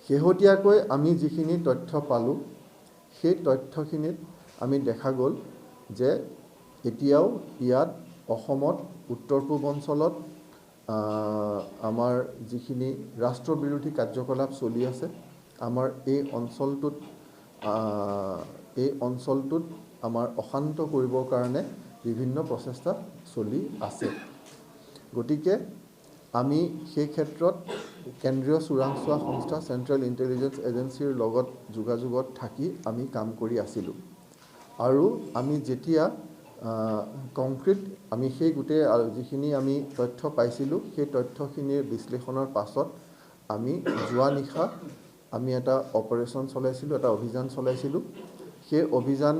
শেহতীয়াকৈ আমি যিখিনি তথ্য পালোঁ সেই তথ্যখিনিত আমি দেখা গ'ল যে এতিয়াও ইয়াত অসমত উত্তৰ পূৰ্বাঞ্চলত আমাৰ যিখিনি ৰাষ্ট্ৰবিৰোধী কাৰ্যকলাপ চলি আছে আমাৰ এই অঞ্চলটোত আমাৰ অশান্ত কৰিবৰ কাৰণে বিভিন্ন প্ৰচেষ্টা চলি আছে। গতিকে আমি সেই ক্ষেত্ৰত কেন্দ্ৰীয় চোৰাংচোৱা সংস্থা চেণ্ট্ৰেল ইণ্টেলিজেন্স এজেঞ্চিৰ লগত যোগাযোগত থাকি আমি কাম কৰি আছিলোঁ। আৰু আমি যেতিয়া কংক্ৰিট আমি সেই গোটেই যিখিনি আমি তথ্য পাইছিলোঁ সেই তথ্যখিনিৰ বিশ্লেষণৰ পাছত আমি যোৱা নিশা আমি এটা অপাৰেশ্যন চলাইছিলোঁ, এটা অভিযান চলাইছিলোঁ। সেই অভিযান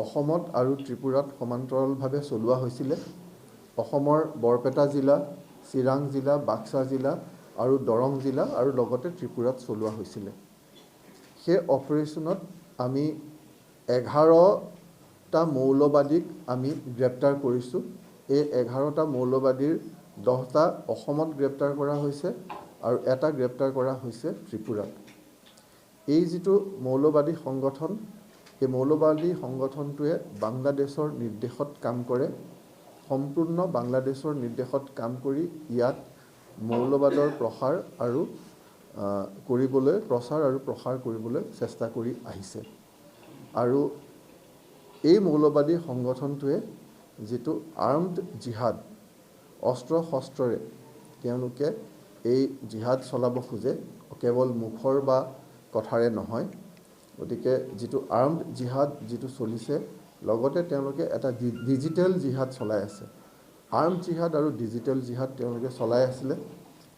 অসমত আৰু ত্ৰিপুৰাত সমান্তৰালভাৱে চলোৱা হৈছিলে। অসমৰ বৰপেটা জিলা, চিৰাং জিলা, বাক্সা জিলা আৰু দৰং জিলা আৰু লগতে ত্ৰিপুৰাত চলোৱা হৈছিলে। সেই অপাৰেশ্যনত আমি 11টা মৌলবাদীক আমি গ্ৰেপ্তাৰ কৰিছোঁ। এই 11টা মৌলবাদীৰ 10টা অসমত গ্ৰেপ্তাৰ কৰা হৈছে আৰু এটা গ্ৰেপ্তাৰ কৰা হৈছে ত্ৰিপুৰাত। এই যিটো মৌলবাদী সংগঠন, এই মৌলবাদী সংগঠনটোৱে বাংলাদেশৰ নিৰ্দেশত কাম কৰে। সম্পূৰ্ণ বাংলাদেশৰ নিৰ্দেশত কাম কৰি ইয়াত মৌলবাদৰ প্ৰচাৰ আৰু প্ৰসাৰ কৰিবলৈ চেষ্টা কৰি আহিছে। আৰু এই মৌলবাদী সংগঠনটোৱে যিটো আৰ্মড জিহাদ, অস্ত্ৰ শস্ত্ৰৰে তেওঁলোকে এই জিহাদ চলাব খোজে, কেৱল মুখৰ বা কথাৰে নহয়। গতিকে যিটো আৰ্মড জিহাদ যিটো চলিছে, লগতে তেওঁলোকে এটা ডিজিটেল জিহাদ চলাই আছে। আৰ্মড জিহাদ আৰু ডিজিটেল জিহাদ তেওঁলোকে চলাই আছিলে।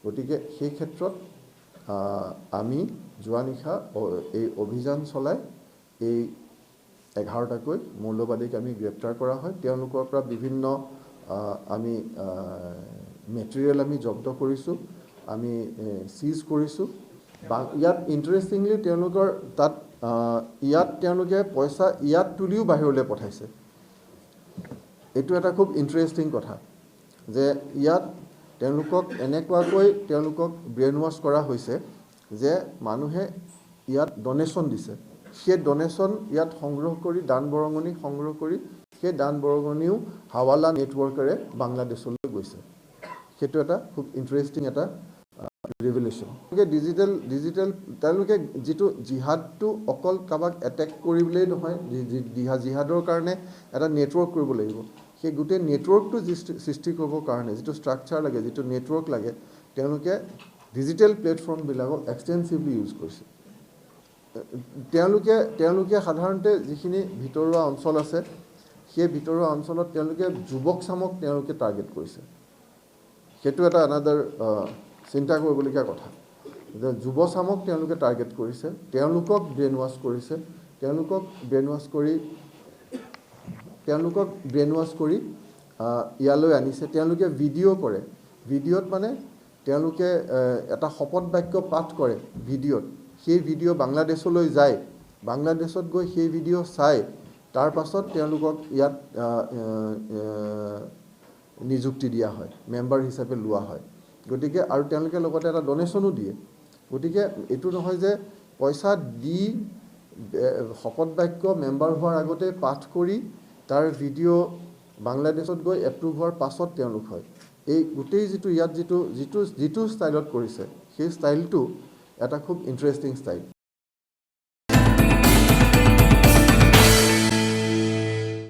গতিকে সেই ক্ষেত্ৰত আমি যোৱা নিশা এই অভিযান চলাই এই 11টাকৈ মৌলবাদীক আমি গ্ৰেপ্তাৰ কৰা হয়। তেওঁলোকৰ পৰা বিভিন্ন আমি মেটেৰিয়েল আমি জব্দ কৰিছোঁ, আমি চিজ কৰিছোঁ। ইয়াত ইণ্টাৰেষ্টিংলি তেওঁলোকৰ তাত তেওঁলোকে পইচা ইয়াত তুলিও বাহিৰলৈ পঠাইছে। এইটো এটা খুব ইণ্টাৰেষ্টিং কথা যে ইয়াত তেওঁলোকক ব্ৰেইন ৱাছ কৰা হৈছে যে মানুহে ইয়াত ডনেশ্যন দিছে। সেই ডনেশ্যন ইয়াত সংগ্ৰহ কৰি দান বৰঙণি সংগ্ৰহ কৰি সেই দান বৰঙণিও হাৱালা নেটৱৰ্কেৰে বাংলাদেশলৈ গৈছে। সেইটো এটা খুব ইণ্টাৰেষ্টিং এটা ৰিভিলেশ্যন। ডিজিটেল তেওঁলোকে যিটো জিহাদটো অকল কাৰোবাক এটেক কৰিবলেই নহয়, জিহাদৰ কাৰণে এটা নেটৱৰ্ক কৰিব লাগিব। সেই গোটেই নেটৱৰ্কটো সৃষ্টি কৰিবৰ কাৰণে যিটো ষ্ট্ৰাকচাৰ লাগে, যিটো নেটৱৰ্ক লাগে, তেওঁলোকে ডিজিটেল প্লেটফৰ্মবিলাকক এক্সটেনচিভলি ইউজ কৰিছে। তেওঁলোকে সাধাৰণতে যিখিনি ভিতৰুৱা অঞ্চল আছে সেই ভিতৰুৱা অঞ্চলত তেওঁলোকে যুৱক চামক তেওঁলোকে টাৰ্গেট কৰিছে। সেইটো এটা আনাদাৰ চিন্তা কৰিবলগীয়া কথা যে যুৱ চামক তেওঁলোকে টাৰ্গেট কৰিছে, তেওঁলোকক ব্ৰেইন ৱাছ কৰিছে, তেওঁলোকক ব্ৰেইন ৱাছ কৰি ইয়ালৈ আনিছে। তেওঁলোকে ভিডিঅ' কৰে। ভিডিঅ'ত মানে তেওঁলোকে এটা শপত বাক্য পাঠ কৰে ভিডিঅ'ত। সেই ভিডিঅ' বাংলাদেশলৈ যায়। বাংলাদেশত গৈ সেই ভিডিঅ' চাই তাৰ পাছত তেওঁলোকক ইয়াত নিযুক্তি দিয়া হয়, মেম্বাৰ হিচাপে লোৱা হয়। গতিকে আৰু তেওঁলোকে লগতে এটা ডনেশ্যনো দিয়ে। গতিকে এইটো নহয় যে পইচা দি শপত বাক্য মেম্বাৰ হোৱাৰ আগতে পাঠ কৰি তাৰ ভিডিঅ' বাংলাদেশত গৈ এপ্ৰুভ হোৱাৰ পাছত তেওঁলোক হয়। এই গোটেই যিটো ইয়াত যিটো ষ্টাইলত কৰিছে সেই ষ্টাইলটো এটা খুব ইণ্টাৰেষ্টিং ষ্টাইল।